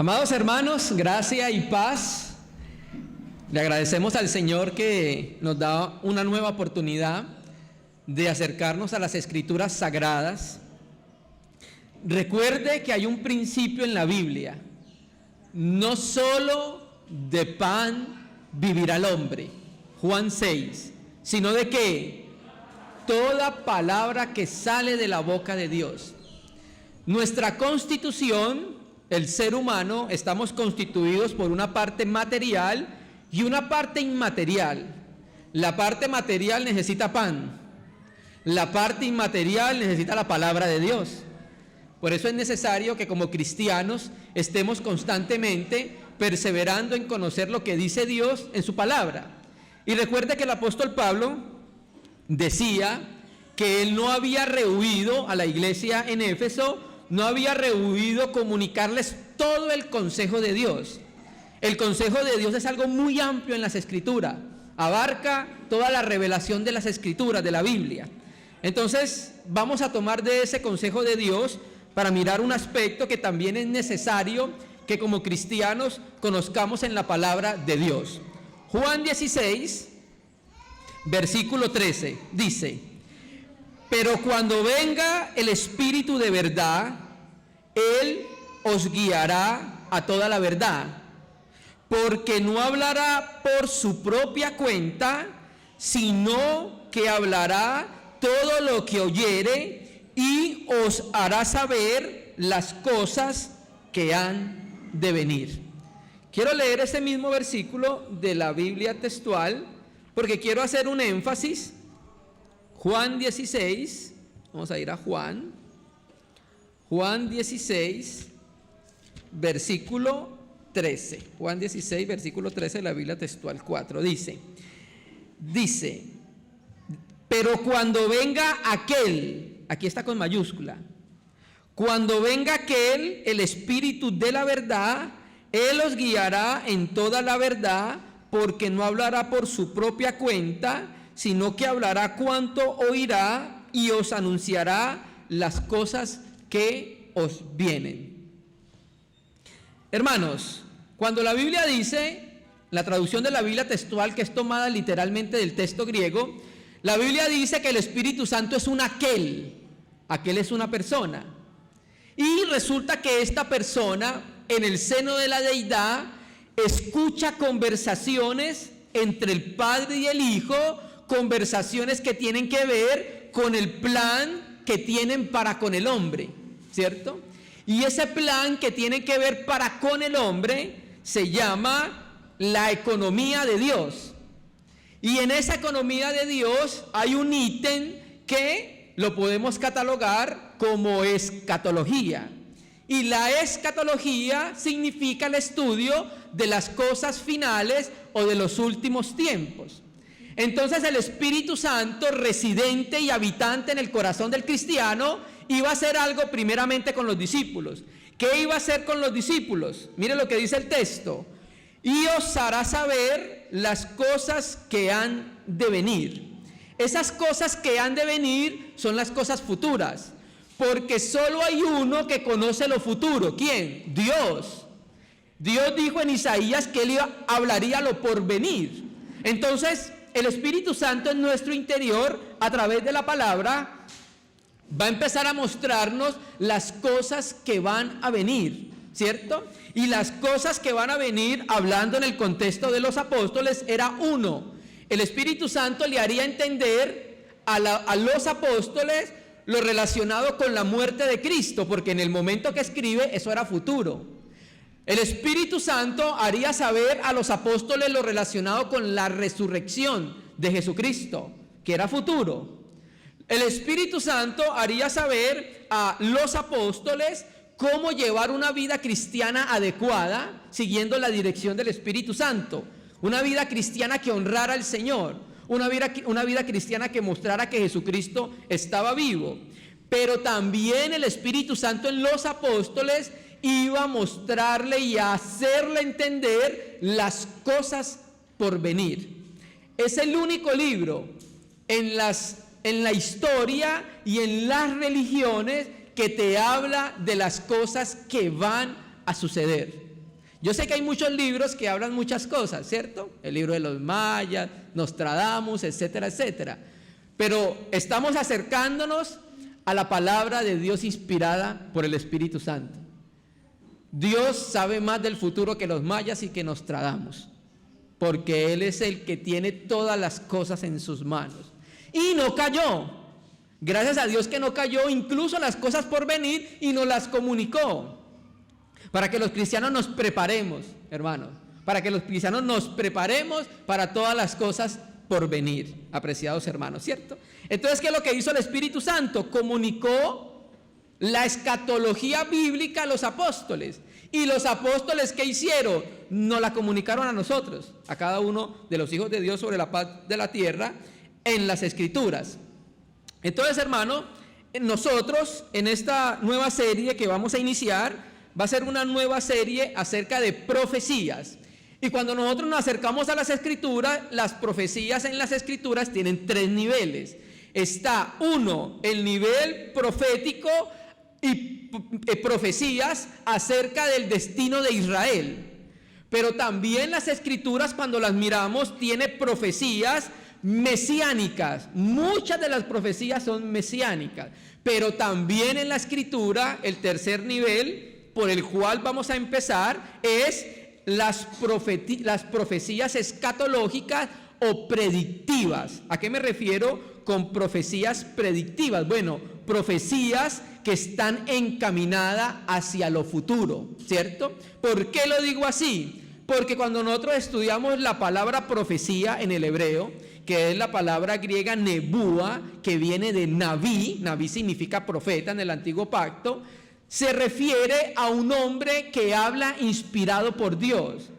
Amados hermanos, gracia y paz. Le agradecemos al Señor que nos da una nueva oportunidad de acercarnos a las Escrituras Sagradas. Recuerde que hay un principio en la Biblia: no solo de pan vivirá el hombre, Juan 6, sino de que toda palabra que sale de la boca de Dios. Nuestra constitución, el ser humano, estamos constituidos por una parte material y una parte inmaterial. La parte material necesita pan, la parte inmaterial necesita la palabra de Dios. Por eso es necesario que como cristianos estemos constantemente perseverando en conocer lo que dice Dios en su palabra. Y recuerde que el apóstol Pablo decía que él no había rehuido a la iglesia en Éfeso, no había rehuido comunicarles todo el consejo de Dios. El consejo de Dios es algo muy amplio en las Escrituras, abarca toda la revelación de las Escrituras, de la Biblia. Entonces vamos a tomar de ese consejo de Dios para mirar un aspecto que también es necesario que como cristianos conozcamos en la palabra de Dios. Juan 16, versículo 13, dice: pero cuando venga el Espíritu de verdad, Él os guiará a toda la verdad, porque no hablará por su propia cuenta, sino que hablará todo lo que oyere y os hará saber las cosas que han de venir. Quiero leer ese mismo versículo de la Biblia textual porque quiero hacer un énfasis. Juan 16, vamos a ir a Juan 16, versículo 13. Juan 16, versículo 13 de la Biblia textual 4, dice, pero cuando venga aquel, aquí está con mayúscula, cuando venga aquel, el Espíritu de la verdad, Él os guiará en toda la verdad, porque no hablará por su propia cuenta, sino que hablará cuanto oirá y os anunciará las cosas que os vienen. Hermanos, cuando la Biblia dice, la traducción de la Biblia textual, que es tomada literalmente del texto griego, la Biblia dice que el Espíritu Santo es un aquel es una persona. Y resulta que esta persona, en el seno de la deidad, escucha conversaciones entre el Padre y el Hijo, conversaciones que tienen que ver con el plan que tienen para con el hombre, ¿cierto? Y ese plan que tiene que ver para con el hombre se llama la economía de Dios. Y en esa economía de Dios hay un ítem que lo podemos catalogar como escatología. Y la escatología significa el estudio de las cosas finales o de los últimos tiempos. Entonces el Espíritu Santo, residente y habitante en el corazón del cristiano, iba a hacer algo primeramente con los discípulos. ¿Qué iba a hacer con los discípulos? Mire lo que dice el texto: y os hará saber las cosas que han de venir. Esas cosas que han de venir son las cosas futuras, porque solo hay uno que conoce lo futuro. ¿Quién? Dios. Dios dijo en Isaías que Él hablaría lo por venir. Entonces el Espíritu Santo en nuestro interior, a través de la palabra, va a empezar a mostrarnos las cosas que van a venir, ¿cierto? Y las cosas que van a venir, hablando en el contexto de los apóstoles, era uno. El Espíritu Santo le haría entender a los apóstoles lo relacionado con la muerte de Cristo, porque en el momento que escribe, eso era futuro. El Espíritu Santo haría saber a los apóstoles lo relacionado con la resurrección de Jesucristo, que era futuro. El Espíritu Santo haría saber a los apóstoles cómo llevar una vida cristiana adecuada, siguiendo la dirección del Espíritu Santo. Una vida cristiana que honrara al Señor, una vida cristiana que mostrara que Jesucristo estaba vivo. Pero también el Espíritu Santo en los apóstoles iba a mostrarle y a hacerle entender las cosas por venir. Es el único libro en la historia y en las religiones que te habla de las cosas que van a suceder. Yo sé que hay muchos libros que hablan muchas cosas, ¿cierto? El libro de los mayas, Nostradamus, etcétera, etcétera. Pero estamos acercándonos a la palabra de Dios inspirada por el Espíritu Santo. Dios sabe más del futuro que los mayas y que Nostradamus, porque Él es el que tiene todas las cosas en sus manos. Y no cayó. Gracias a Dios que no cayó, incluso las cosas por venir, y nos las comunicó. Para que los cristianos nos preparemos, hermanos. Para que los cristianos nos preparemos para todas las cosas por venir, apreciados hermanos, ¿cierto? Entonces, ¿qué es lo que hizo el Espíritu Santo? Comunicó la escatología bíblica a los apóstoles. Y los apóstoles, ¿qué hicieron? Nos la comunicaron a nosotros, a cada uno de los hijos de Dios sobre la paz de la tierra, en las Escrituras. Entonces, hermano, nosotros en esta nueva serie que vamos a iniciar, va a ser una nueva serie acerca de profecías. Y cuando nosotros nos acercamos a las Escrituras, las profecías en las Escrituras tienen 3 niveles. Está uno, el nivel profético y profecías acerca del destino de Israel. Pero también las Escrituras, cuando las miramos, tiene profecías mesiánicas. Muchas de las profecías son mesiánicas. Pero también en la Escritura, el tercer nivel por el cual vamos a empezar es las profecías escatológicas o predictivas. ¿A qué me refiero con profecías predictivas? Bueno, profecías que están encaminadas hacia lo futuro, ¿cierto? ¿Por qué lo digo así? Porque cuando nosotros estudiamos la palabra profecía en el hebreo, que es la palabra griega nebúa, que viene de Naví, Naví significa profeta en el antiguo pacto, se refiere a un hombre que habla inspirado por Dios.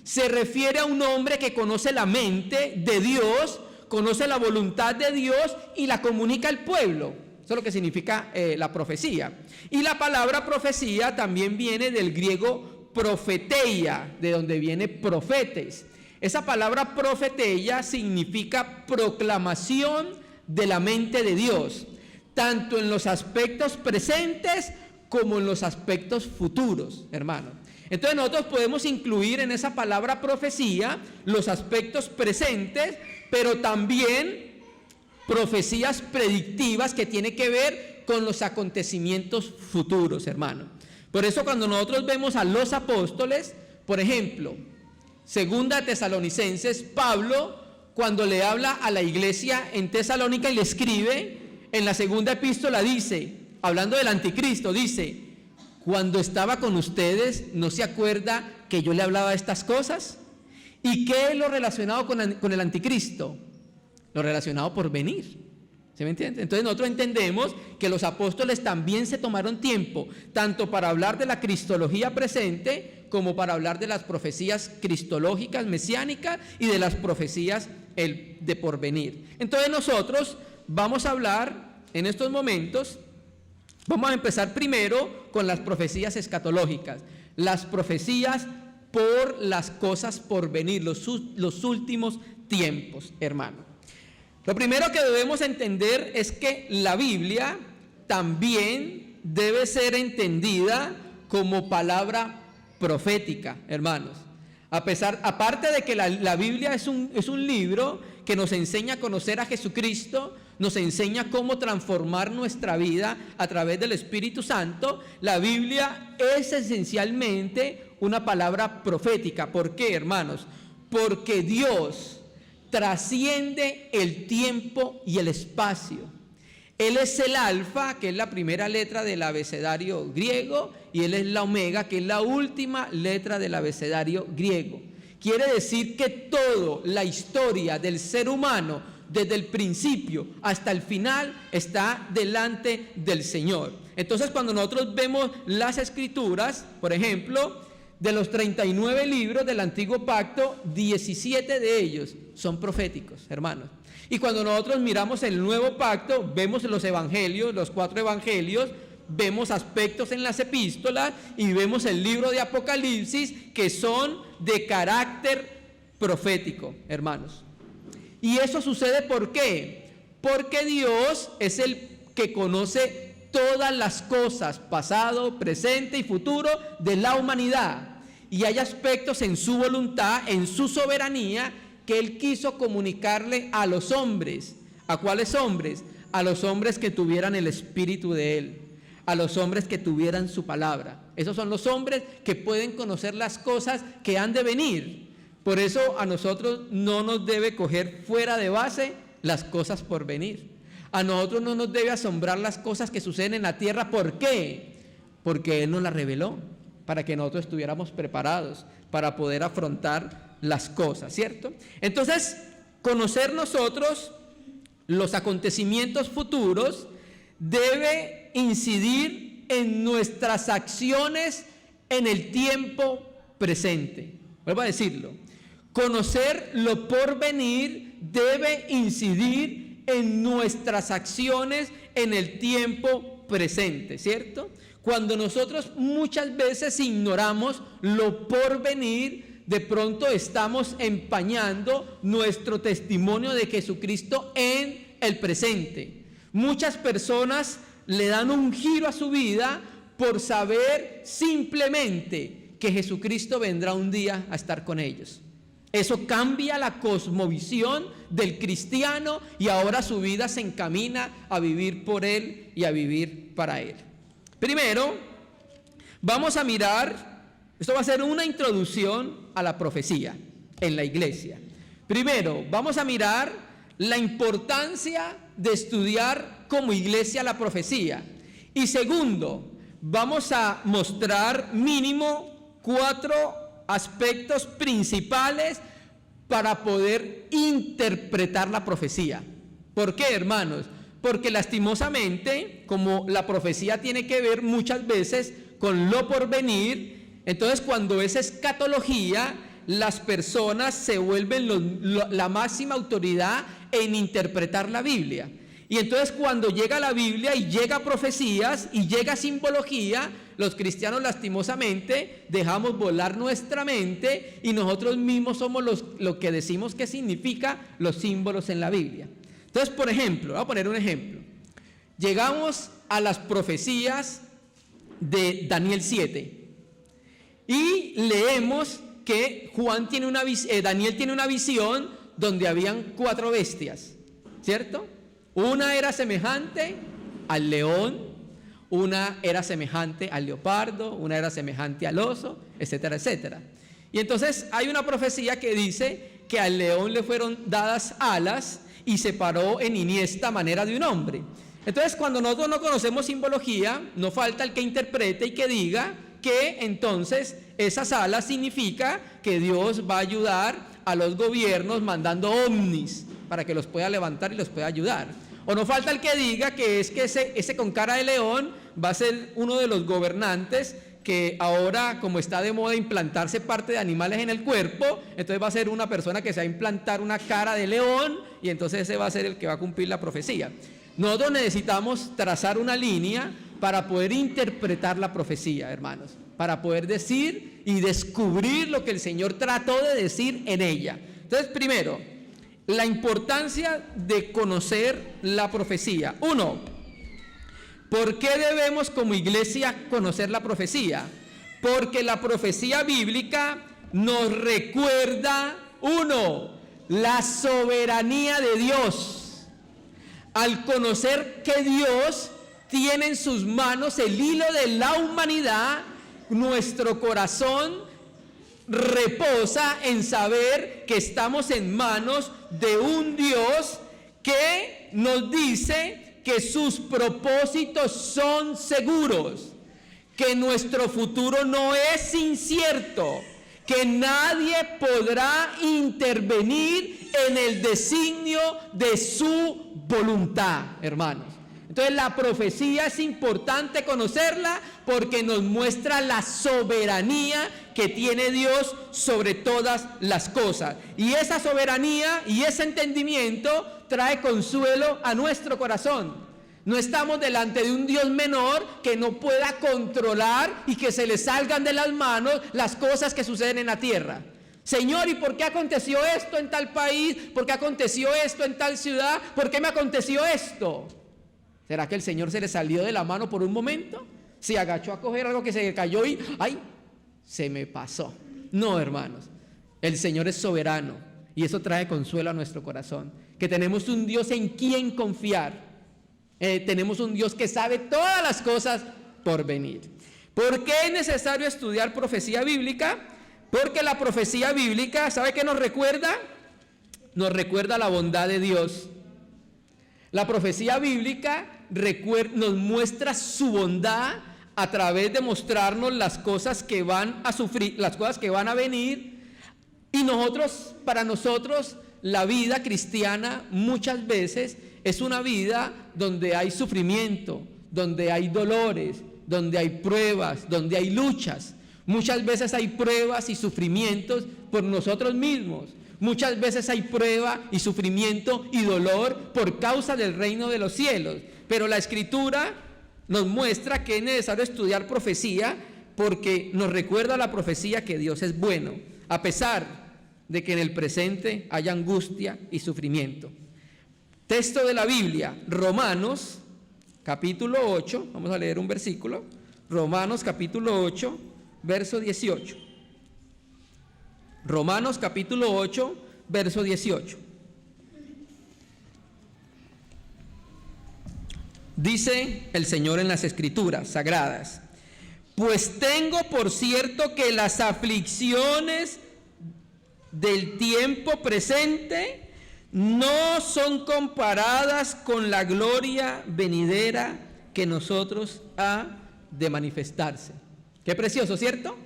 Se refiere a un hombre que conoce la mente de Dios, conoce la voluntad de Dios y la comunica al pueblo. Eso es lo que significa la profecía. Y la palabra profecía también viene del griego profeteia, de donde viene profetes. Esa palabra profeteia significa proclamación de la mente de Dios, tanto en los aspectos presentes como en los aspectos futuros, hermano. Entonces nosotros podemos incluir en esa palabra profecía los aspectos presentes, pero también profecías predictivas que tienen que ver con los acontecimientos futuros, hermano. Por eso cuando nosotros vemos a los apóstoles, por ejemplo, segunda Tesalonicenses, Pablo, cuando le habla a la iglesia en Tesalónica y le escribe, en la segunda epístola dice, hablando del anticristo, dice, cuando estaba con ustedes, ¿no se acuerda que yo le hablaba de estas cosas? ¿Y qué es lo relacionado con el anticristo? Lo relacionado por venir. ¿Se me entiende? Entonces nosotros entendemos que los apóstoles también se tomaron tiempo, tanto para hablar de la cristología presente, como para hablar de las profecías cristológicas, mesiánicas, y de las profecías de porvenir. Entonces nosotros vamos a hablar en estos momentos. Vamos a empezar primero con las profecías escatológicas, las profecías por las cosas por venir, los últimos tiempos, hermano. Lo primero que debemos entender es que la Biblia también debe ser entendida como palabra profética, hermanos. Aparte de que la Biblia es un libro que nos enseña a conocer a Jesucristo, nos enseña cómo transformar nuestra vida a través del Espíritu Santo, la Biblia es esencialmente una palabra profética. ¿Por qué, hermanos? Porque Dios trasciende el tiempo y el espacio. Él es el alfa, que es la primera letra del abecedario griego, y Él es la omega, que es la última letra del abecedario griego. Quiere decir que toda la historia del ser humano, desde el principio hasta el final, está delante del Señor. Entonces, cuando nosotros vemos las Escrituras, por ejemplo, de los 39 libros del Antiguo Pacto, 17 de ellos son proféticos, hermanos. Y cuando nosotros miramos el Nuevo Pacto, vemos los evangelios, los 4 evangelios, vemos aspectos en las epístolas y vemos el libro de Apocalipsis que son de carácter profético, hermanos. Y eso sucede ¿por qué? Porque Dios es el que conoce todas las cosas, pasado, presente y futuro de la humanidad. y hay aspectos en su voluntad, en su soberanía, que Él quiso comunicarle a los hombres. ¿A cuáles hombres? A los hombres que tuvieran el espíritu de Él, a los hombres que tuvieran su palabra. Esos son los hombres que pueden conocer las cosas que han de venir. Por eso a nosotros no nos debe coger fuera de base las cosas por venir. A nosotros no nos debe asombrar las cosas que suceden en la tierra. ¿Por qué? Porque Él nos las reveló, para que nosotros estuviéramos preparados para poder afrontar las cosas, ¿cierto? Entonces, conocer nosotros los acontecimientos futuros debe incidir en nuestras acciones en el tiempo presente. Vuelvo a decirlo. Conocer lo por venir debe incidir en nuestras acciones en el tiempo presente, ¿cierto? Cuando nosotros muchas veces ignoramos lo por venir, de pronto estamos empañando nuestro testimonio de Jesucristo en el presente. Muchas personas le dan un giro a su vida por saber simplemente que Jesucristo vendrá un día a estar con ellos. Eso cambia la cosmovisión del cristiano y ahora su vida se encamina a vivir por Él y a vivir para Él. Primero, vamos a mirar, esto va a ser una introducción a la profecía en la iglesia. Primero, vamos a mirar la importancia de estudiar como iglesia la profecía. Y segundo, vamos a mostrar mínimo 4 aspectos principales para poder interpretar la profecía. ¿Por qué, hermanos? Porque lastimosamente, como la profecía tiene que ver muchas veces con lo por venir, entonces cuando es escatología, las personas se vuelven la máxima autoridad en interpretar la Biblia. Y entonces cuando llega la Biblia y llega profecías y llega simbología, los cristianos lastimosamente dejamos volar nuestra mente y nosotros mismos somos lo que decimos que significa los símbolos en la Biblia. Entonces, por ejemplo, voy a poner un ejemplo. Llegamos a las profecías de Daniel 7 y leemos que Daniel tiene una visión donde habían 4 bestias, ¿cierto? Una era semejante al león, una era semejante al leopardo, una era semejante al oso, etcétera, etcétera. Y entonces hay una profecía que dice que al león le fueron dadas alas y se paró en iniesta manera de un hombre. Entonces, cuando nosotros no conocemos simbología, no falta el que interprete y que diga que entonces esas alas significa que Dios va a ayudar a los gobiernos mandando ovnis para que los pueda levantar y los pueda ayudar. O no falta el que diga que es que ese con cara de león va a ser uno de los gobernantes que ahora, como está de moda implantarse parte de animales en el cuerpo, entonces va a ser una persona que se va a implantar una cara de león y entonces ese va a ser el que va a cumplir la profecía. Nosotros necesitamos trazar una línea para poder interpretar la profecía, hermanos, para poder decir y descubrir lo que el Señor trató de decir en ella. Entonces, primero, la importancia de conocer la profecía. 1, ¿por qué debemos como iglesia conocer la profecía? Porque la profecía bíblica nos recuerda, 1, la soberanía de Dios. Al conocer que Dios tiene en sus manos el hilo de la humanidad, nuestro corazón reposa en saber que estamos en manos de un Dios que nos dice que sus propósitos son seguros, que nuestro futuro no es incierto, que nadie podrá intervenir en el designio de su voluntad, hermanos. Entonces la profecía es importante conocerla porque nos muestra la soberanía que tiene Dios sobre todas las cosas. Y esa soberanía y ese entendimiento trae consuelo a nuestro corazón. No estamos delante de un Dios menor que no pueda controlar y que se le salgan de las manos las cosas que suceden en la tierra. Señor, ¿y por qué aconteció esto en tal país? ¿Por qué aconteció esto en tal ciudad? ¿Por qué me aconteció esto? ¿Será que el Señor se le salió de la mano por un momento? Se agachó a coger algo que se le cayó y ¡ay! Se me pasó. No, hermanos, el Señor es soberano y eso trae consuelo a nuestro corazón, que tenemos un Dios en quien confiar, tenemos un Dios que sabe todas las cosas por venir. ¿Por qué es necesario estudiar profecía bíblica? Porque la profecía bíblica, ¿sabe qué nos recuerda? Nos recuerda la bondad de Dios. La profecía bíblica nos muestra su bondad a través de mostrarnos las cosas que van a sufrir, las cosas que van a venir. Y para nosotros, la vida cristiana muchas veces es una vida donde hay sufrimiento, donde hay dolores, donde hay pruebas, donde hay luchas. Muchas veces hay pruebas y sufrimientos por nosotros mismos. Muchas veces hay prueba y sufrimiento y dolor por causa del reino de los cielos. Pero la Escritura nos muestra que es necesario estudiar profecía porque nos recuerda la profecía que Dios es bueno, a pesar de que en el presente haya angustia y sufrimiento. Texto de la Biblia, Romanos capítulo 8, vamos a leer un versículo, Romanos capítulo 8, verso 18. Romanos capítulo 8, verso 18. Dice el Señor en las Escrituras sagradas: pues tengo por cierto que las aflicciones del tiempo presente no son comparadas con la gloria venidera que nosotros ha de manifestarse. Qué precioso, ¿cierto?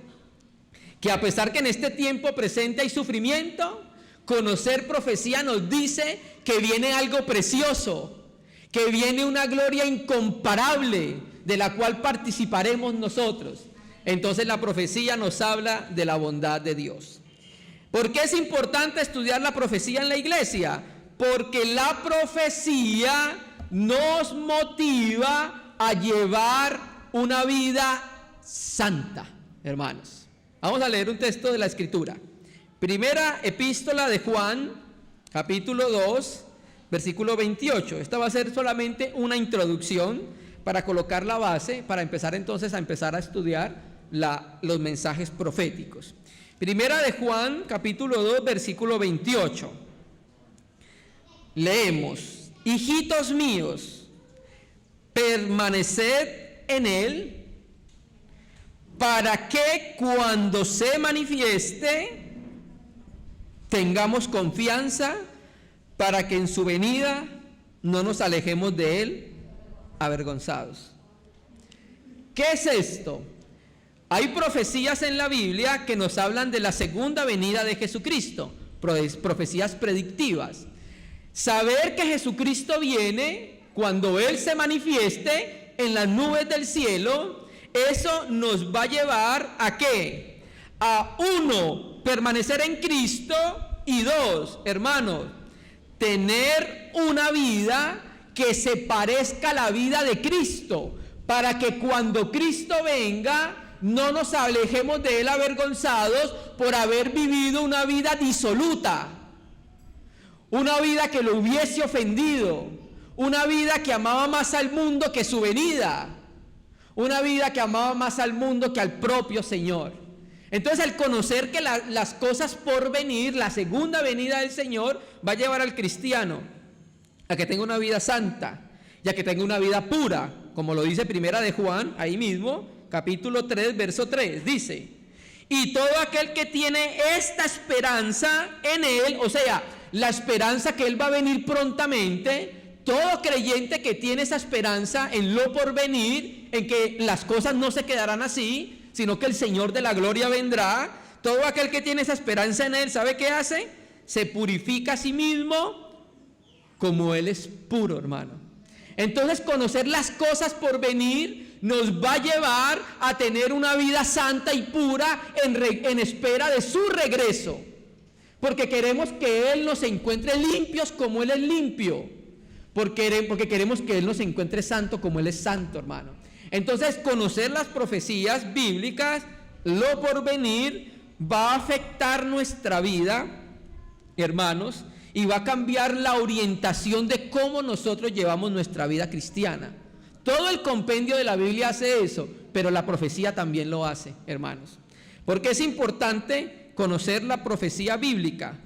Que a pesar que en este tiempo presente hay sufrimiento, conocer profecía nos dice que viene algo precioso, que viene una gloria incomparable de la cual participaremos nosotros. Entonces la profecía nos habla de la bondad de Dios. ¿Por qué es importante estudiar la profecía en la iglesia? Porque la profecía nos motiva a llevar una vida santa, hermanos. Vamos a leer un texto de la Escritura. Primera epístola de Juan, capítulo 2, versículo 28. Esta va a ser solamente una introducción para colocar la base, para empezar entonces a estudiar los mensajes proféticos. Primera de Juan, capítulo 2, versículo 28. Leemos: hijitos míos, permaneced en él, para que cuando se manifieste tengamos confianza, para que en su venida no nos alejemos de él avergonzados. ¿Qué es esto? Hay profecías en la Biblia que nos hablan de la segunda venida de Jesucristo, profecías predictivas. Saber que Jesucristo viene cuando Él se manifieste en las nubes del cielo, eso nos va a llevar ¿a qué? A uno, permanecer en Cristo, y dos, hermanos, tener una vida que se parezca a la vida de Cristo, para que cuando Cristo venga no nos alejemos de Él avergonzados por haber vivido una vida disoluta, una vida que lo hubiese ofendido, una vida que amaba más al mundo que su venida, una vida que amaba más al mundo que al propio Señor. Entonces, al conocer que las cosas por venir, la segunda venida del Señor, va a llevar al cristiano a que tenga una vida santa y a que tenga una vida pura, como lo dice Primera de Juan, ahí mismo, capítulo 3, verso 3, dice: y todo aquel que tiene esta esperanza en Él, o sea, la esperanza que Él va a venir prontamente, todo creyente que tiene esa esperanza en lo por venir, en que las cosas no se quedarán así, sino que el Señor de la gloria vendrá, todo aquel que tiene esa esperanza en Él, ¿sabe qué hace? Se purifica a sí mismo como Él es puro, hermano. Entonces, conocer las cosas por venir nos va a llevar a tener una vida santa y pura en espera de su regreso, porque queremos que Él nos encuentre limpios como Él es limpio, porque queremos que Él nos encuentre santo como Él es santo, hermano. Entonces, conocer las profecías bíblicas, lo por venir, va a afectar nuestra vida, hermanos, y va a cambiar la orientación de cómo nosotros llevamos nuestra vida cristiana. Todo el compendio de la Biblia hace eso, pero la profecía también lo hace, hermanos. ¿Por qué es importante conocer la profecía bíblica?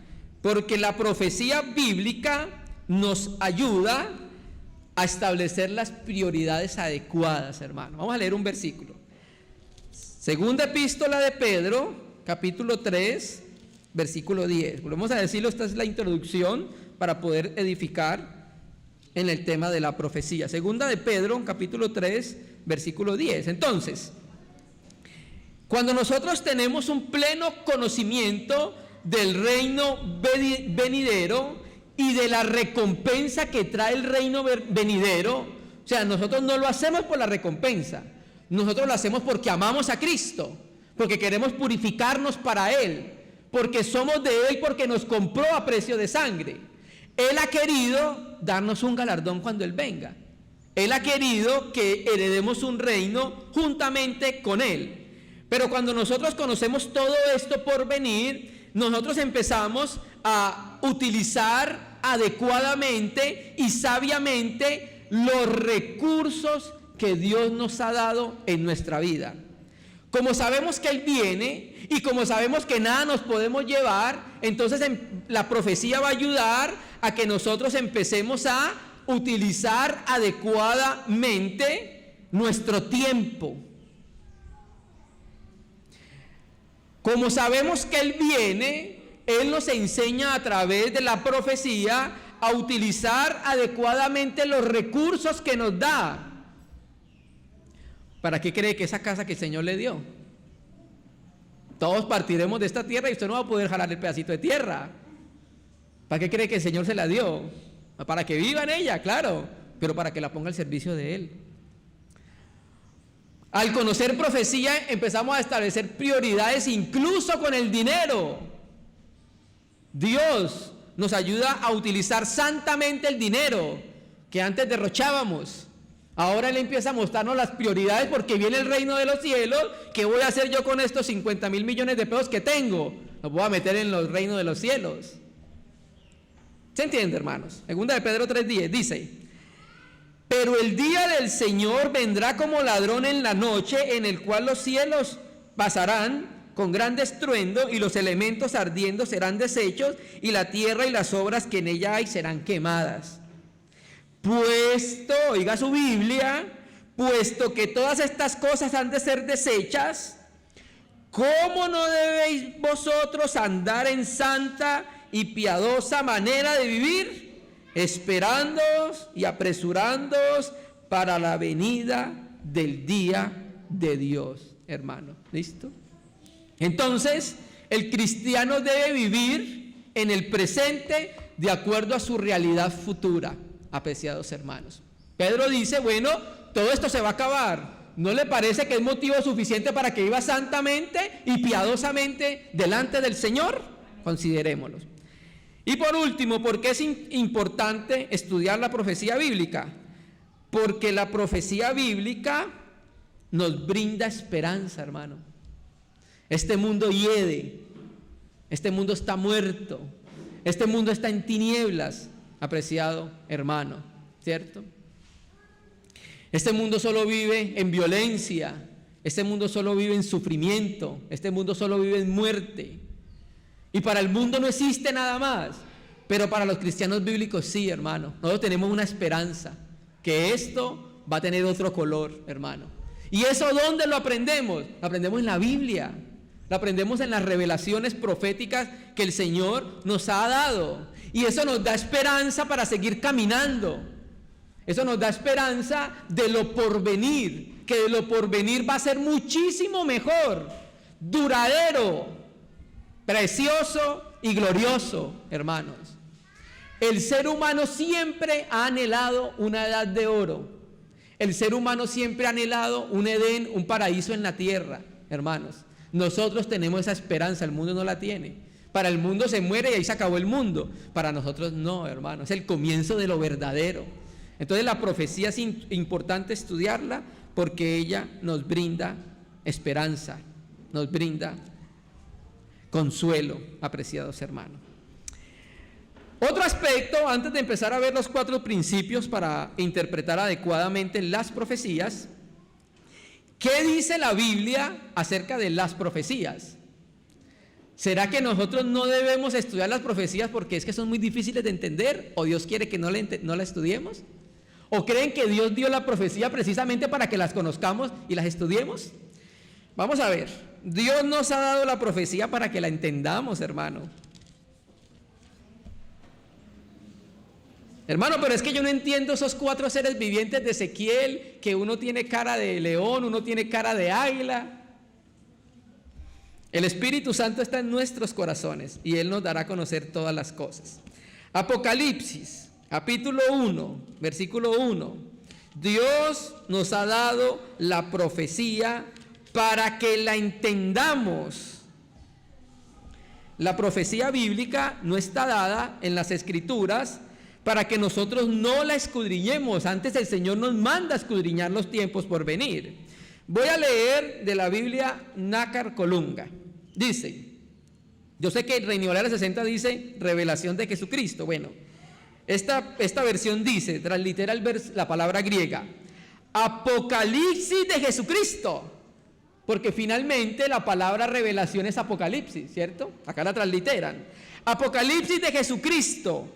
Porque la profecía bíblica nos ayuda a establecer las prioridades adecuadas, hermano. Vamos a leer un versículo. Segunda epístola de Pedro, capítulo 3, versículo 10. Volvemos a decirlo, esta es la introducción para poder edificar en el tema de la profecía. Segunda de Pedro, capítulo 3, versículo 10. Entonces, cuando nosotros tenemos un pleno conocimiento del reino venidero y de la recompensa que trae el reino venidero, o sea, nosotros no lo hacemos por la recompensa, nosotros lo hacemos porque amamos a Cristo, porque queremos purificarnos para Él, porque somos de Él, porque nos compró a precio de sangre. Él ha querido darnos un galardón cuando Él venga. Él ha querido que heredemos un reino juntamente con Él. Pero cuando nosotros conocemos todo esto por venir, nosotros empezamos a utilizar adecuadamente y sabiamente los recursos que Dios nos ha dado en nuestra vida. Como sabemos que Él viene y como sabemos que nada nos podemos llevar, entonces la profecía va a ayudar a que nosotros empecemos a utilizar adecuadamente nuestro tiempo. Como sabemos que Él viene, Él nos enseña a través de la profecía a utilizar adecuadamente los recursos que nos da. ¿Para qué cree que esa casa que el Señor le dio? Todos partiremos de esta tierra y usted no va a poder jalar el pedacito de tierra. ¿Para qué cree que el Señor se la dio? Para que viva en ella, claro, pero para que la ponga al servicio de Él. Al conocer profecía empezamos a establecer prioridades incluso con el dinero. Dios nos ayuda a utilizar santamente el dinero que antes derrochábamos. Ahora Él empieza a mostrarnos las prioridades porque viene el reino de los cielos. ¿Qué voy a hacer yo con estos 50,000 millones de pesos que tengo? Los voy a meter en los reinos de los cielos. ¿Se entiende, hermanos? Segunda de Pedro 3:10 dice: pero el día del Señor vendrá como ladrón en la noche, en el cual los cielos pasarán con gran estruendo y los elementos ardiendo serán deshechos y la tierra y las obras que en ella hay serán quemadas. Puesto, oiga su Biblia, puesto que todas estas cosas han de ser deshechas, ¿cómo no debéis vosotros andar en santa y piadosa manera de vivir? Esperándoos y apresurándoos para la venida del día de Dios, hermano. ¿Listo? Entonces, el cristiano debe vivir en el presente de acuerdo a su realidad futura, apreciados hermanos. Pedro dice, bueno, todo esto se va a acabar. ¿No le parece que es motivo suficiente para que viva santamente y piadosamente delante del Señor? Considerémoslo. Y por último, ¿por qué es importante estudiar la profecía bíblica? Porque la profecía bíblica nos brinda esperanza, hermano. Este mundo hiede, este mundo está muerto, este mundo está en tinieblas, apreciado hermano, ¿cierto? Este mundo solo vive en violencia, este mundo solo vive en sufrimiento, este mundo solo vive en muerte. Y para el mundo no existe nada más, pero para los cristianos bíblicos sí, hermano. Nosotros tenemos una esperanza, que esto va a tener otro color, hermano. ¿Y eso dónde lo aprendemos? Lo aprendemos en la Biblia, lo aprendemos en las revelaciones proféticas que el Señor nos ha dado. Y eso nos da esperanza para seguir caminando. Eso nos da esperanza de lo porvenir, que de lo porvenir va a ser muchísimo mejor, duradero, precioso y glorioso, hermanos. El ser humano siempre ha anhelado una edad de oro. El ser humano siempre ha anhelado un Edén, un paraíso en la tierra, hermanos. Nosotros tenemos esa esperanza, el mundo no la tiene. Para el mundo se muere y ahí se acabó el mundo. Para nosotros no, hermanos, es el comienzo de lo verdadero. Entonces la profecía es importante estudiarla porque ella nos brinda esperanza, nos brinda consuelo, apreciados hermanos. Otro aspecto, antes de empezar a ver los 4 principios para interpretar adecuadamente las profecías, ¿Qué dice la Biblia acerca de las profecías? ¿Será que nosotros no debemos estudiar las profecías porque es que son muy difíciles de entender? ¿O Dios quiere que no la estudiemos? ¿O creen que Dios dio la profecía precisamente para que las conozcamos y las estudiemos? Vamos a ver. Dios nos ha dado la profecía para que la entendamos, hermano. Hermano, pero es que yo no entiendo esos 4 seres vivientes de Ezequiel, que uno tiene cara de león, uno tiene cara de águila. El Espíritu Santo está en nuestros corazones y Él nos dará a conocer todas las cosas. Apocalipsis, capítulo 1, versículo 1. Dios nos ha dado la profecía para que la entendamos. La profecía bíblica no está dada en las Escrituras para que nosotros no la escudriñemos. Antes el Señor nos manda a escudriñar los tiempos por venir. Voy a leer de la Biblia Nácar Colunga. Dice, yo sé que el Reina Valera 60 dice revelación de Jesucristo. Bueno, esta versión dice, translitera la palabra griega, Apocalipsis de Jesucristo. Porque finalmente la palabra revelación es Apocalipsis, ¿cierto? Acá la transliteran. Apocalipsis de Jesucristo,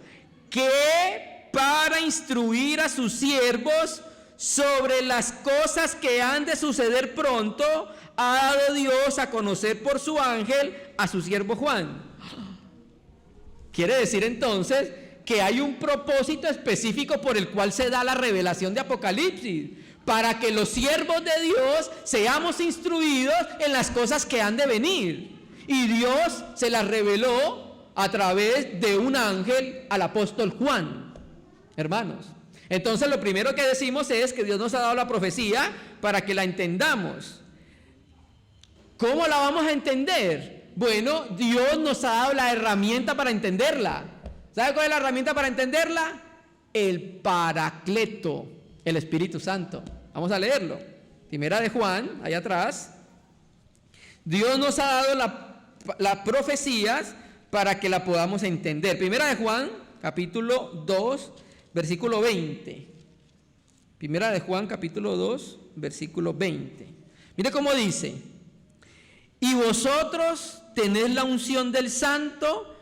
que para instruir a sus siervos sobre las cosas que han de suceder pronto, ha dado Dios a conocer por su ángel a su siervo Juan. Quiere decir entonces que hay un propósito específico por el cual se da la revelación de Apocalipsis, para que los siervos de Dios seamos instruidos en las cosas que han de venir. Y Dios se las reveló a través de un ángel al apóstol Juan, hermanos. Entonces lo primero que decimos es que Dios nos ha dado la profecía para que la entendamos. ¿Cómo la vamos a entender? Bueno, Dios nos ha dado la herramienta para entenderla. ¿Sabe cuál es la herramienta para entenderla? El Paracleto, el Espíritu Santo. Vamos a leerlo. Primera de Juan, allá atrás. Dios nos ha dado las profecías para que la podamos entender. Primera de Juan, capítulo 2, versículo 20. Primera de Juan, capítulo 2, versículo 20. Mire cómo dice: y vosotros tenéis la unción del Santo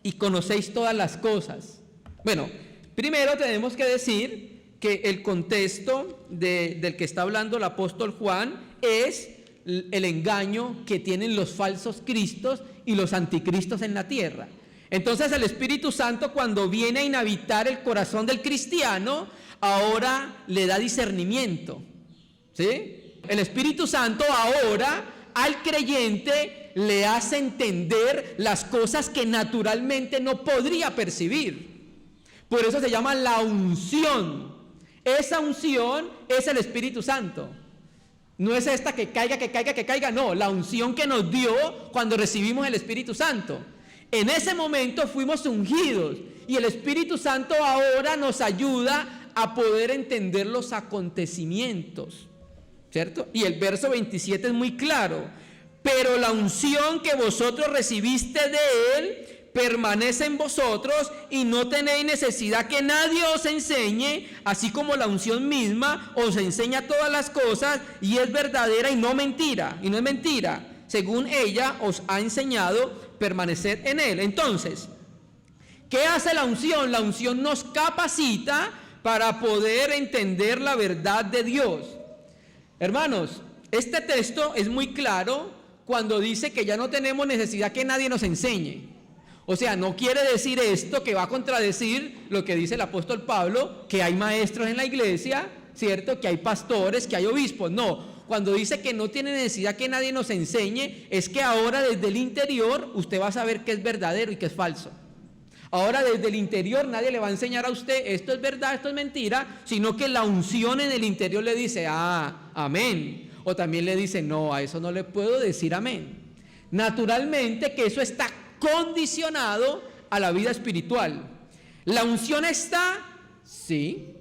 y conocéis todas las cosas. Bueno, primero tenemos que decir que el contexto del que está hablando el apóstol Juan es el engaño que tienen los falsos cristos y los anticristos en la tierra. Entonces el Espíritu Santo, cuando viene a inhabitar el corazón del cristiano, ahora le da discernimiento, ¿sí? El Espíritu Santo ahora al creyente le hace entender las cosas que naturalmente no podría percibir. Por eso se llama la unción. Esa unción es el Espíritu Santo. No es esta que caiga, no. La unción que nos dio cuando recibimos el Espíritu Santo. En ese momento fuimos ungidos y el Espíritu Santo ahora nos ayuda a poder entender los acontecimientos, ¿cierto? Y el verso 27 es muy claro. Pero la unción que vosotros recibiste de Él permanece en vosotros y no tenéis necesidad que nadie os enseñe, así como la unción misma os enseña todas las cosas y es verdadera y no es mentira, según ella os ha enseñado, permanecer en Él. Entonces, ¿qué hace la unción? La unción nos capacita para poder entender la verdad de Dios. Hermanos, este texto es muy claro cuando dice que ya no tenemos necesidad que nadie nos enseñe. O sea, no quiere decir esto que va a contradecir lo que dice el apóstol Pablo, que hay maestros en la iglesia, ¿cierto? Que hay pastores, que hay obispos. No, cuando dice que no tiene necesidad que nadie nos enseñe, es que ahora desde el interior usted va a saber qué es verdadero y qué es falso. Ahora desde el interior nadie le va a enseñar a usted esto es verdad, esto es mentira, sino que la unción en el interior le dice, amén. O también le dice, no, a eso no le puedo decir amén. Naturalmente que eso está condicionado a la vida espiritual. ¿La unción está? Sí.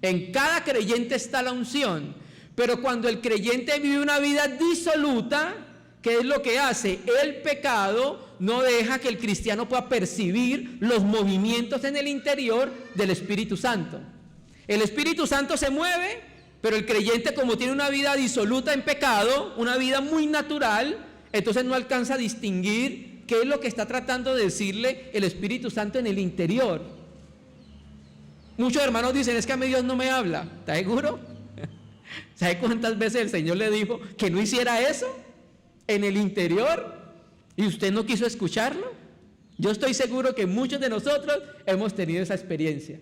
En cada creyente está la unción. Pero cuando el creyente vive una vida disoluta, ¿qué es lo que hace? El pecado no deja que el cristiano pueda percibir los movimientos en el interior del Espíritu Santo. El Espíritu Santo se mueve Pero el creyente, como tiene una vida disoluta en pecado, una vida muy natural, entonces no alcanza a distinguir qué es lo que está tratando de decirle el Espíritu Santo en el interior. Muchos hermanos dicen, es que a mí Dios no me habla. ¿Está seguro? ¿Sabe cuántas veces el Señor le dijo que no hiciera eso en el interior y usted no quiso escucharlo? Yo estoy seguro que muchos de nosotros hemos tenido esa experiencia.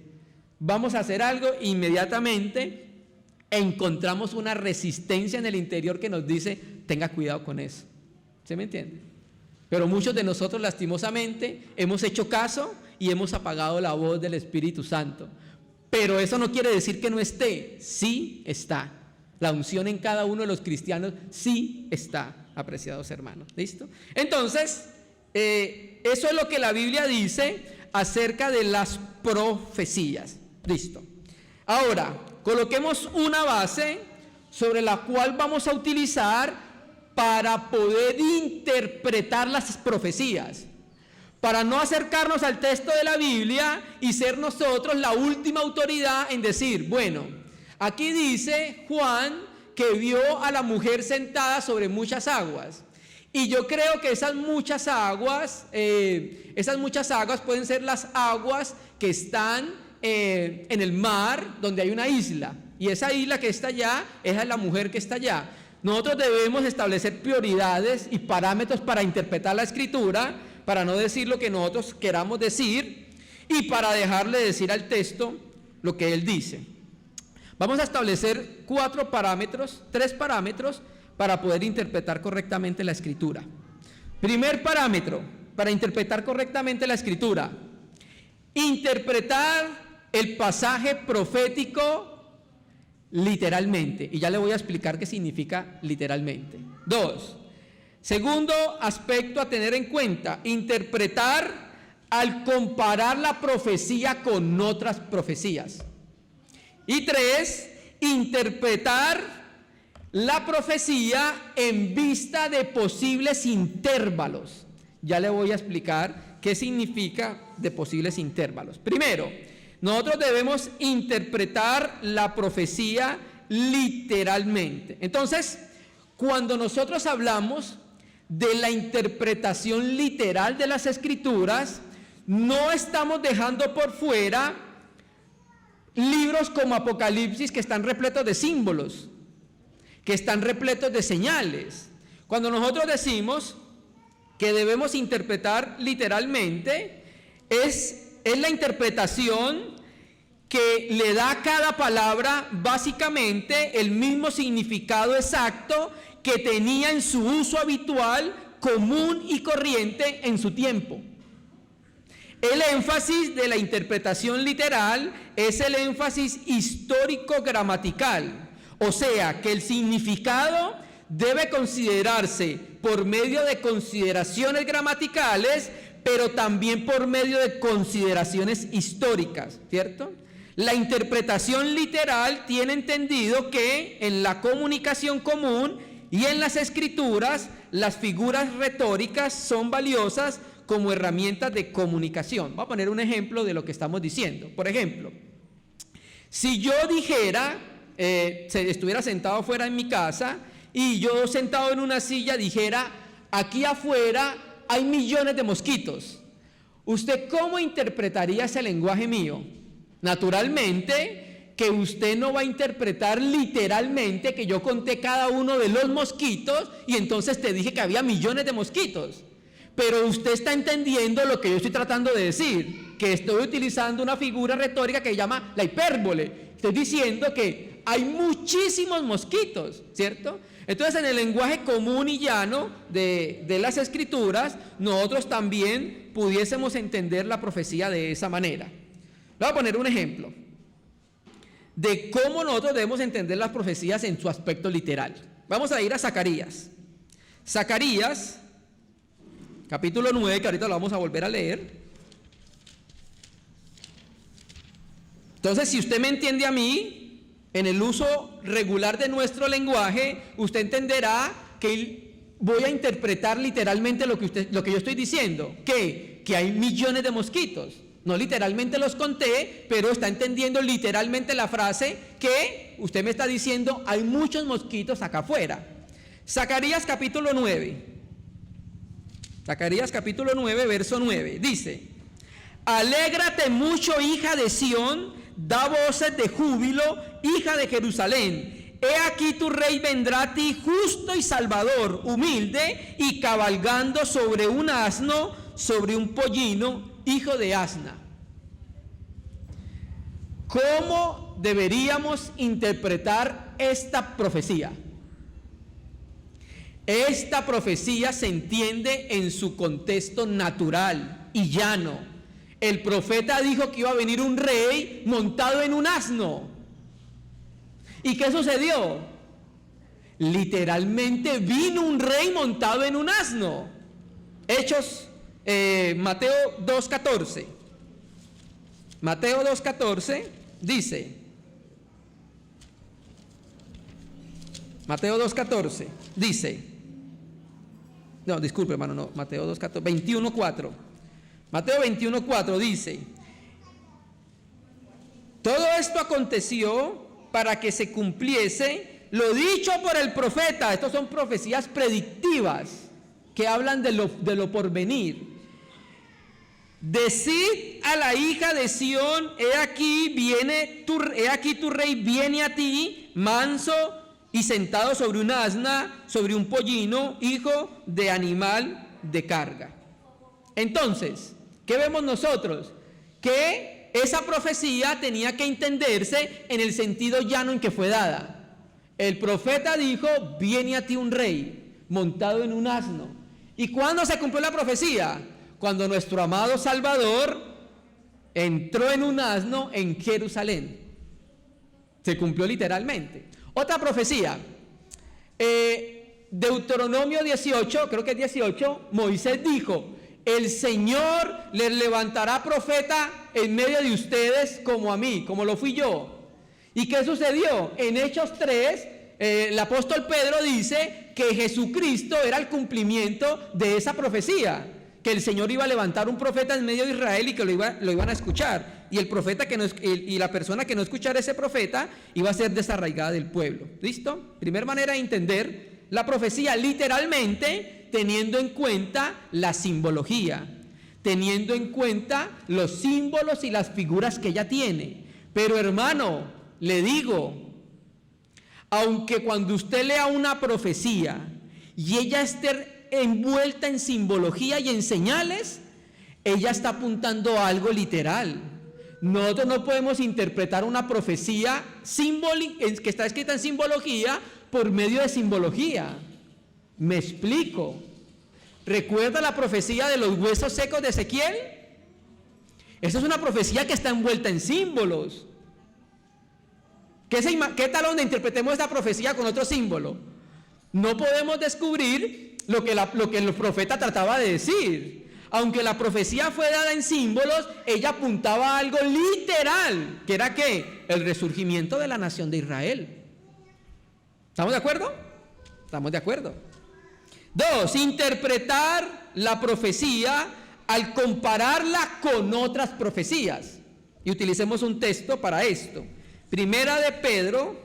Vamos a hacer algo, inmediatamente encontramos una resistencia en el interior que nos dice, tenga cuidado con eso. ¿Se me entiende? Pero muchos de nosotros, lastimosamente, hemos hecho caso y hemos apagado la voz del Espíritu Santo. Pero eso no quiere decir que no esté, sí está. La unción en cada uno de los cristianos sí está, apreciados hermanos. ¿Listo? Entonces, eso es lo que la Biblia dice acerca de las profecías. Listo. Ahora, coloquemos una base sobre la cual vamos a utilizar para poder interpretar las profecías. Para no acercarnos al texto de la Biblia y ser nosotros la última autoridad en decir, bueno, aquí dice Juan que vio a la mujer sentada sobre muchas aguas. Y yo creo que esas muchas aguas pueden ser las aguas que están en el mar, donde hay una isla. Y esa isla que está allá, esa es la mujer que está allá. Nosotros debemos establecer prioridades y parámetros para interpretar la Escritura, para no decir lo que nosotros queramos decir y para dejarle decir al texto lo que él dice. Vamos a establecer tres parámetros para poder interpretar correctamente la Escritura. Primer parámetro para interpretar correctamente la Escritura: interpretar el pasaje profético literalmente. Y ya le voy a explicar qué significa literalmente. 2. Segundo aspecto a tener en cuenta: interpretar al comparar la profecía con otras profecías. Y 3. Interpretar la profecía en vista de posibles intervalos. Ya le voy a explicar qué significa de posibles intervalos. Primero, nosotros debemos interpretar la profecía literalmente. Entonces, cuando nosotros hablamos de la interpretación literal de las Escrituras, no estamos dejando por fuera libros como Apocalipsis, que están repletos de símbolos, que están repletos de señales. Cuando nosotros decimos que debemos interpretar literalmente, es la interpretación que le da a cada palabra básicamente el mismo significado exacto que tenía en su uso habitual, común y corriente en su tiempo. El énfasis de la interpretación literal es el énfasis histórico-gramatical, o sea, que el significado debe considerarse por medio de consideraciones gramaticales, pero también por medio de consideraciones históricas, ¿cierto? La interpretación literal tiene entendido que en la comunicación común y en las Escrituras, las figuras retóricas son valiosas como herramientas de comunicación. Voy a poner un ejemplo de lo que estamos diciendo. Por ejemplo, si yo dijera, estuviera sentado fuera en mi casa y yo sentado en una silla dijera, aquí afuera hay millones de mosquitos, ¿usted cómo interpretaría ese lenguaje mío? Naturalmente que usted no va a interpretar literalmente que yo conté cada uno de los mosquitos y entonces te dije que había millones de mosquitos. Pero usted está entendiendo lo que yo estoy tratando de decir, que estoy utilizando una figura retórica que se llama la hipérbole. Estoy diciendo que hay muchísimos mosquitos, ¿cierto? Entonces, en el lenguaje común y llano de las Escrituras, nosotros también pudiésemos entender la profecía de esa manera. Le voy a poner un ejemplo de cómo nosotros debemos entender las profecías en su aspecto literal. Vamos a ir a Zacarías. Zacarías, capítulo 9, que ahorita lo vamos a volver a leer. Entonces, si usted me entiende a mí, en el uso regular de nuestro lenguaje, usted entenderá que voy a interpretar literalmente lo que yo estoy diciendo, que hay millones de mosquitos. No literalmente los conté, pero está entendiendo literalmente la frase que usted me está diciendo, hay muchos mosquitos acá afuera. Zacarías capítulo 9. Zacarías capítulo 9, verso 9. Dice: alégrate mucho, hija de Sión, da voces de júbilo, hija de Jerusalén. He aquí tu rey vendrá a ti, justo y salvador, humilde y cabalgando sobre un asno, sobre un pollino, hijo de asna. ¿Cómo deberíamos interpretar esta profecía? Esta profecía se entiende en su contexto natural y llano. El profeta dijo que iba a venir un rey montado en un asno. ¿Y qué sucedió? Literalmente vino un rey montado en un asno. Hechos, Mateo 2:14. Mateo 2:14 dice, Mateo 2:14 dice, no, disculpe hermano, no, Mateo 2:14, 21:4. Mateo 21:4 dice: todo esto aconteció para que se cumpliese lo dicho por el profeta. Estas son profecías predictivas que hablan de lo porvenir. Decid a la hija de Sión: he aquí tu rey viene a ti, manso y sentado sobre un asna, sobre un pollino, hijo de animal de carga. Entonces, ¿qué vemos nosotros? Que esa profecía tenía que entenderse en el sentido llano en que fue dada. El profeta dijo: viene a ti un rey montado en un asno. ¿Y cuándo se cumplió la profecía? Cuando nuestro amado Salvador entró en un asno en Jerusalén. Se cumplió literalmente. Otra profecía, Deuteronomio 18, creo que es 18, Moisés dijo: el Señor les levantará profeta en medio de ustedes como a mí, como lo fui yo. ¿Y qué sucedió? En Hechos 3, el apóstol Pedro dice que Jesucristo era el cumplimiento de esa profecía, que el Señor iba a levantar un profeta en medio de Israel y que lo iban a escuchar. Y el profeta y la persona que no escuchara ese profeta iba a ser desarraigada del pueblo. ¿Listo? Primera manera de entender la profecía literalmente, teniendo en cuenta la simbología, teniendo en cuenta los símbolos y las figuras que ella tiene. Pero hermano, le digo, aunque cuando usted lea una profecía y ella esté envuelta en simbología y en señales, ella está apuntando a algo literal. Nosotros no podemos interpretar una profecía que está escrita en simbología por medio de simbología. Me explico. ¿Recuerda la profecía de los huesos secos de Ezequiel? Esa es una profecía que está envuelta en símbolos. ¿Qué tal donde interpretemos esta profecía con otro símbolo? No podemos descubrir lo que el profeta trataba de decir. Aunque la profecía fue dada en símbolos, ella apuntaba a algo literal, que era ¿qué? El resurgimiento de la nación de Israel. ¿Estamos de acuerdo? Estamos de acuerdo. 2. Interpretar la profecía al compararla con otras profecías. Y utilicemos un texto para esto. Primera de Pedro,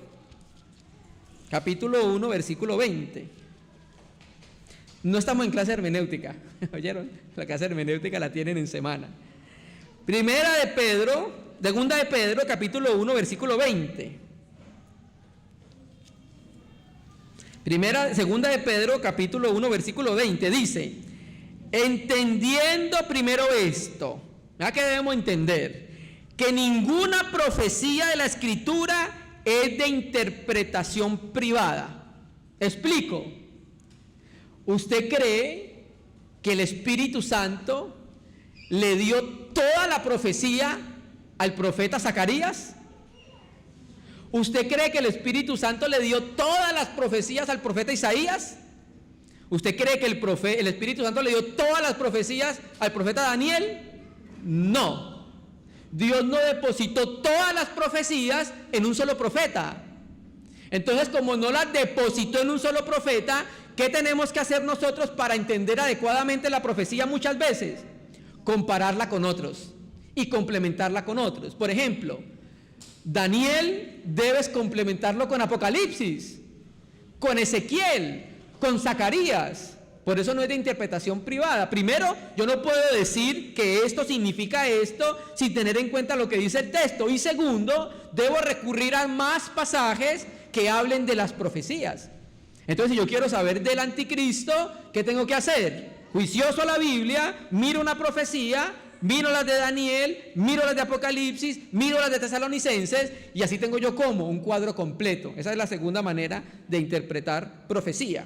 capítulo 1, versículo 20. No estamos en clase de hermenéutica, ¿oyeron? La clase de hermenéutica la tienen en semana. Segunda de Pedro, capítulo 1, versículo 20. Segunda de Pedro, capítulo 1, versículo 20, dice: entendiendo primero esto, ¿verdad que debemos entender? Que ninguna profecía de la Escritura es de interpretación privada. Explico. ¿Usted cree que el Espíritu Santo le dio toda la profecía al profeta Zacarías? ¿Usted cree que el Espíritu Santo le dio todas las profecías al profeta Isaías? ¿Usted cree que el Espíritu Santo le dio todas las profecías al profeta Daniel? No. Dios no depositó todas las profecías en un solo profeta. Entonces, como no las depositó en un solo profeta, ¿qué tenemos que hacer nosotros para entender adecuadamente la profecía muchas veces? Compararla con otros y complementarla con otros. Por ejemplo, Daniel debes complementarlo con Apocalipsis, con Ezequiel, con Zacarías. Por eso no es de interpretación privada. Primero, yo no puedo decir que esto significa esto sin tener en cuenta lo que dice el texto. Y segundo, debo recurrir a más pasajes que hablen de las profecías. Entonces, si yo quiero saber del anticristo, ¿qué tengo que hacer? Juicioso a la Biblia, miro una profecía, miro las de Daniel, miro las de Apocalipsis, miro las de Tesalonicenses, y así tengo yo como un cuadro completo. Esa es la segunda manera de interpretar profecía.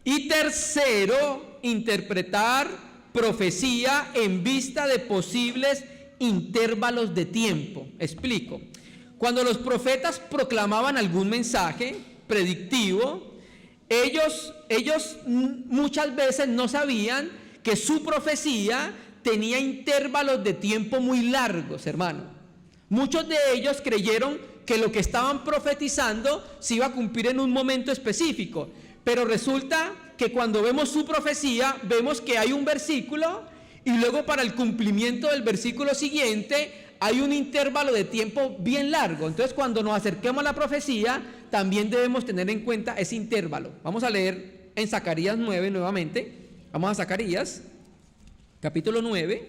Y tercero, interpretar profecía en vista de posibles intervalos de tiempo. Explico. Cuando los profetas proclamaban algún mensaje predictivo, ellos muchas veces no sabían que su profecía tenía intervalos de tiempo muy largos, hermano. Muchos de ellos creyeron que lo que estaban profetizando se iba a cumplir en un momento específico. Pero resulta que cuando vemos su profecía, vemos que hay un versículo y luego para el cumplimiento del versículo siguiente hay un intervalo de tiempo bien largo. Entonces, cuando nos acerquemos a la profecía, también debemos tener en cuenta ese intervalo. Vamos a leer en Zacarías 9 nuevamente. Vamos a Zacarías, capítulo 9.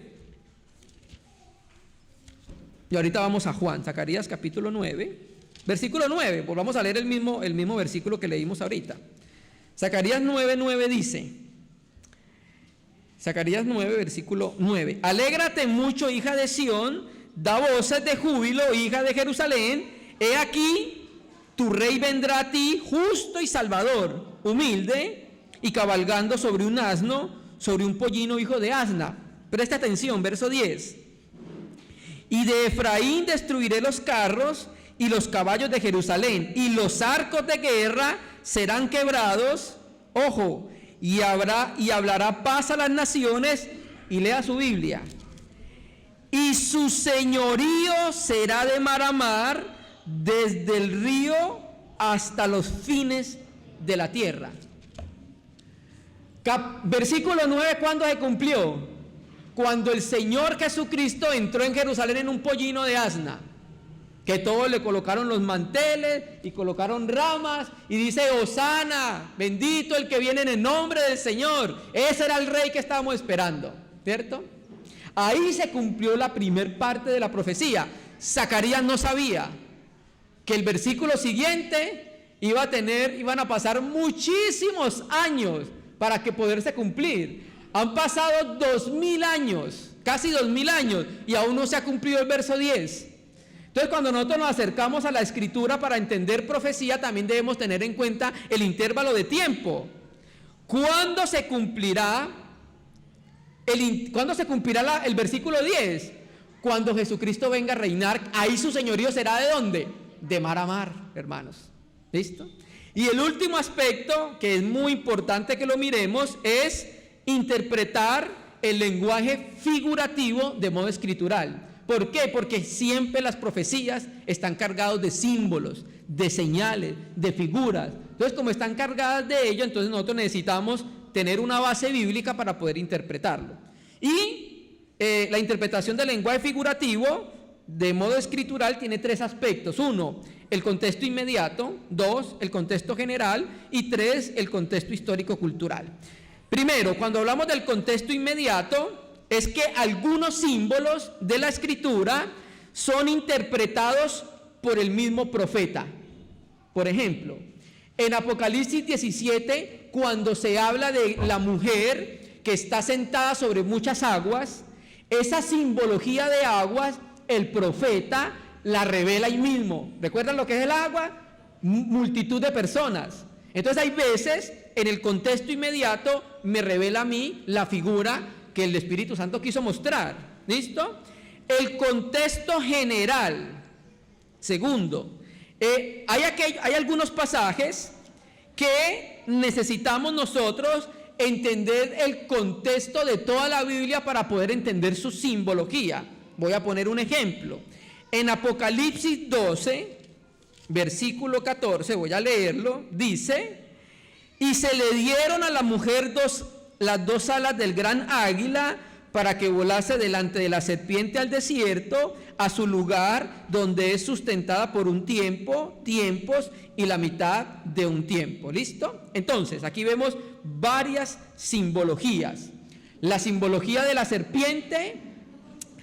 Y ahorita vamos a Juan, Zacarías capítulo 9, versículo 9. Pues vamos a leer el mismo versículo que leímos ahorita. Zacarías 9:9 dice, Zacarías 9, versículo 9: Alégrate mucho, hija de Sión, da voces de júbilo, hija de Jerusalén. He aquí, tu rey vendrá a ti, justo y salvador, humilde, y cabalgando sobre un asno, sobre un pollino hijo de asna. Presta atención, verso 10. Y de Efraín destruiré los carros y los caballos de Jerusalén, y los arcos de guerra serán quebrados. Ojo, y hablará paz a las naciones. Y lea su Biblia. Y su señorío será de mar a mar, desde el río hasta los fines de la tierra. Versículo 9, ¿cuándo se cumplió? Cuando el Señor Jesucristo entró en Jerusalén en un pollino de asna, que todos le colocaron los manteles y colocaron ramas y dice: Hosana, bendito el que viene en el nombre del Señor. Ese era el rey que estábamos esperando, ¿cierto? Ahí se cumplió la primer parte de la profecía. Zacarías no sabía que el versículo siguiente iban a pasar muchísimos años para que poderse cumplir. Han pasado 2000 años, casi 2000 años, y aún no se ha cumplido el verso 10. Entonces, cuando nosotros nos acercamos a la Escritura para entender profecía, también debemos tener en cuenta el intervalo de tiempo. ¿Cuándo se cumplirá el versículo 10? Cuando Jesucristo venga a reinar. Ahí su señorío será ¿de dónde? De mar a mar, hermanos. ¿Listo? Y el último aspecto, que es muy importante que lo miremos, es interpretar el lenguaje figurativo de modo escritural. ¿Por qué? Porque siempre las profecías están cargadas de símbolos, de señales, de figuras. Entonces, como están cargadas de ello, entonces nosotros necesitamos tener una base bíblica para poder interpretarlo. Y la interpretación del lenguaje figurativo de modo escritural tiene tres aspectos. 1, el contexto inmediato. 2, el contexto general. Y 3, el contexto histórico-cultural. Primero, cuando hablamos del contexto inmediato, es que algunos símbolos de la Escritura son interpretados por el mismo profeta. Por ejemplo, en Apocalipsis 17, cuando se habla de la mujer que está sentada sobre muchas aguas, esa simbología de aguas, el profeta la revela ahí mismo. ¿Recuerdan lo que es el agua? Multitud de personas. Entonces hay veces, en el contexto inmediato, me revela a mí la figura que el Espíritu Santo quiso mostrar. ¿Listo? El contexto general. Segundo, hay algunos pasajes que necesitamos nosotros entender el contexto de toda la Biblia para poder entender su simbología. Voy a poner un ejemplo. En Apocalipsis 12, versículo 14, voy a leerlo, dice: y se le dieron a la mujer las dos alas del gran águila, para que volase delante de la serpiente al desierto, a su lugar donde es sustentada por un tiempo, tiempos y la mitad de un tiempo. ¿Listo? Entonces, aquí vemos varias simbologías. La simbología de la serpiente,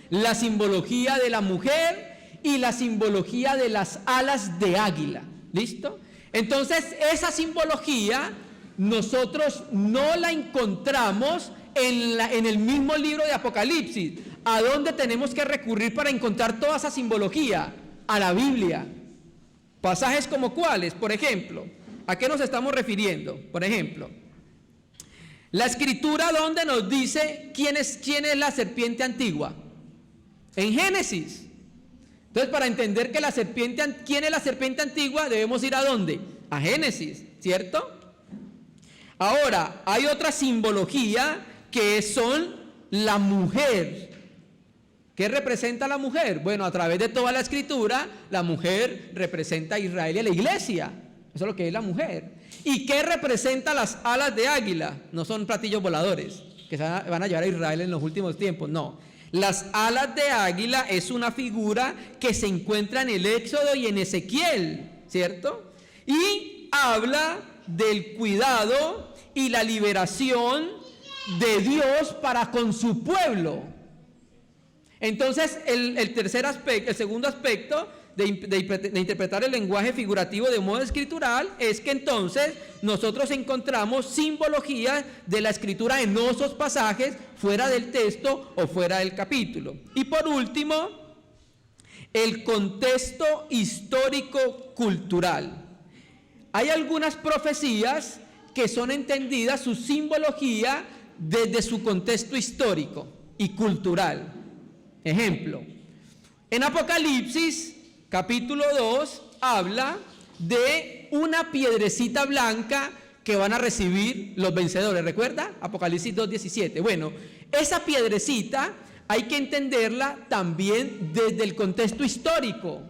la simbología de la mujer y la simbología de las alas de águila. ¿Listo? Entonces, esa simbología nosotros no la encontramos en el mismo libro de Apocalipsis. ¿A dónde tenemos que recurrir para encontrar toda esa simbología? A la Biblia. Pasajes como cuáles, por ejemplo. ¿A qué nos estamos refiriendo? Por ejemplo, la escritura donde nos dice quién es la serpiente antigua. En Génesis. Entonces, para entender que quién es la serpiente antigua, debemos ir ¿a dónde? A Génesis, ¿cierto? Ahora, hay otra simbología que son la mujer. ¿Qué representa la mujer? Bueno, a través de toda la escritura, la mujer representa a Israel y a la iglesia. Eso es lo que es la mujer. ¿Y qué representa las alas de águila? No son platillos voladores que van a llevar a Israel en los últimos tiempos, no. Las alas de águila es una figura que se encuentra en el Éxodo y en Ezequiel, ¿cierto? Y habla del cuidado y la liberación de Dios para con su pueblo. Entonces, el segundo aspecto de interpretar el lenguaje figurativo de modo escritural es que entonces nosotros encontramos simbología de la escritura en esos pasajes fuera del texto o fuera del capítulo. Y por último, el contexto histórico-cultural. Hay algunas profecías que son entendidas su simbología desde su contexto histórico y cultural. Ejemplo, en Apocalipsis capítulo 2 habla de una piedrecita blanca que van a recibir los vencedores. ¿Recuerda? Apocalipsis 2:17. Bueno, esa piedrecita hay que entenderla también desde el contexto histórico.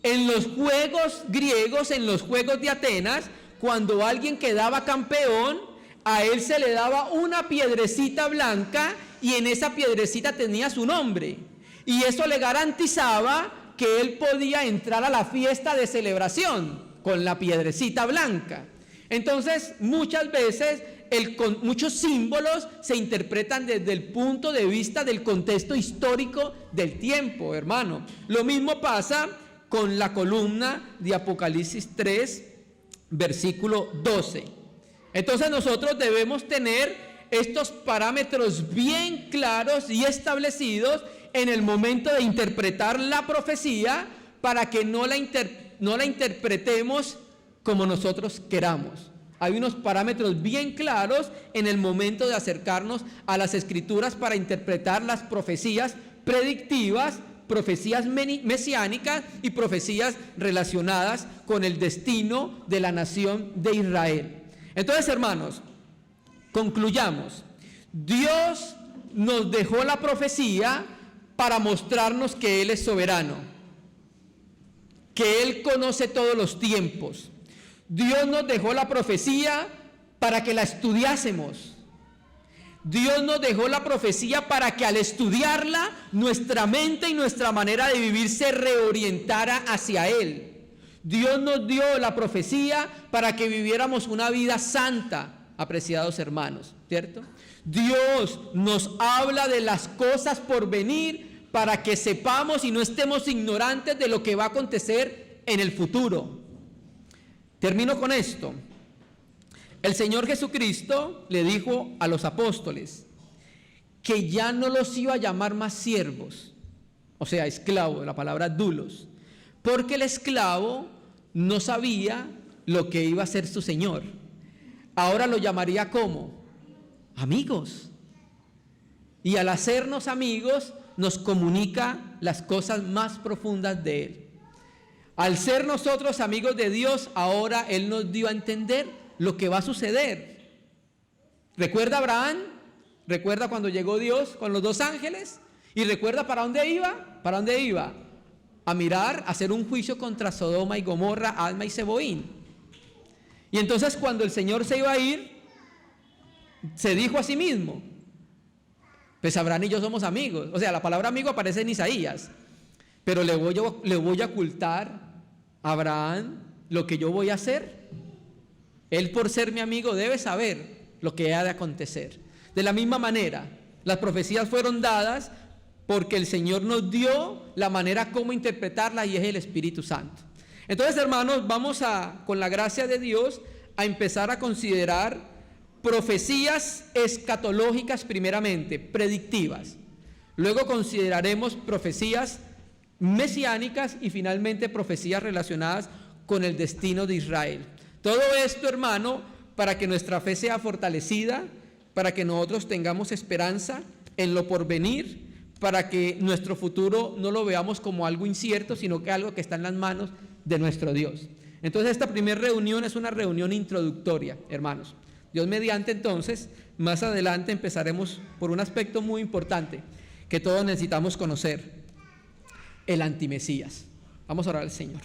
En los juegos griegos, en los juegos de Atenas, cuando alguien quedaba campeón, a él se le daba una piedrecita blanca y en esa piedrecita tenía su nombre. Y eso le garantizaba que él podía entrar a la fiesta de celebración con la piedrecita blanca. Entonces, muchas veces muchos símbolos se interpretan desde el punto de vista del contexto histórico del tiempo, hermano. Lo mismo pasa con la columna de Apocalipsis 3, versículo 12. Entonces nosotros debemos tener estos parámetros bien claros y establecidos en el momento de interpretar la profecía para que no la interpretemos como nosotros queramos. Hay unos parámetros bien claros en el momento de acercarnos a las escrituras para interpretar las profecías predictivas, profecías mesiánicas y profecías relacionadas con el destino de la nación de Israel. Entonces, hermanos, concluyamos. Dios nos dejó la profecía para mostrarnos que Él es soberano, que Él conoce todos los tiempos. Dios nos dejó la profecía para que la estudiásemos. Dios nos dejó la profecía para que al estudiarla, nuestra mente y nuestra manera de vivir se reorientara hacia Él. Dios nos dio la profecía para que viviéramos una vida santa, apreciados hermanos, ¿cierto? Dios nos habla de las cosas por venir para que sepamos y no estemos ignorantes de lo que va a acontecer en el futuro. Termino con esto. El Señor Jesucristo le dijo a los apóstoles que ya no los iba a llamar más siervos, o sea, esclavos, la palabra dulos, porque el esclavo no sabía lo que iba a hacer su Señor. Ahora lo llamaría ¿cómo? Amigos. Y al hacernos amigos, nos comunica las cosas más profundas de Él. Al ser nosotros amigos de Dios, ahora Él nos dio a entender lo que va a suceder. ¿Recuerda Abraham? ¿Recuerda cuando llegó Dios con los 2 ángeles? ¿Y recuerda para dónde iba? ¿Para dónde iba? A mirar, a hacer un juicio contra Sodoma y Gomorra, Adma y Zeboín. Y entonces cuando el Señor se iba a ir, se dijo a sí mismo: Pues Abraham y yo somos amigos. O sea, la palabra amigo aparece en Isaías. Pero le voy a ocultar a Abraham lo que yo voy a hacer. Él, por ser mi amigo, debe saber lo que ha de acontecer. De la misma manera, las profecías fueron dadas porque el Señor nos dio la manera como interpretarlas, y es el Espíritu Santo. Entonces, hermanos, vamos con la gracia de Dios, a empezar a considerar profecías escatológicas primeramente, predictivas. Luego consideraremos profecías mesiánicas y finalmente profecías relacionadas con el destino de Israel. Todo esto, hermano, para que nuestra fe sea fortalecida, para que nosotros tengamos esperanza en lo porvenir, para que nuestro futuro no lo veamos como algo incierto, sino que algo que está en las manos de nuestro Dios. Entonces, esta primera reunión es una reunión introductoria, hermanos. Dios mediante, entonces, más adelante empezaremos por un aspecto muy importante que todos necesitamos conocer: el antimesías. Vamos a orar al Señor.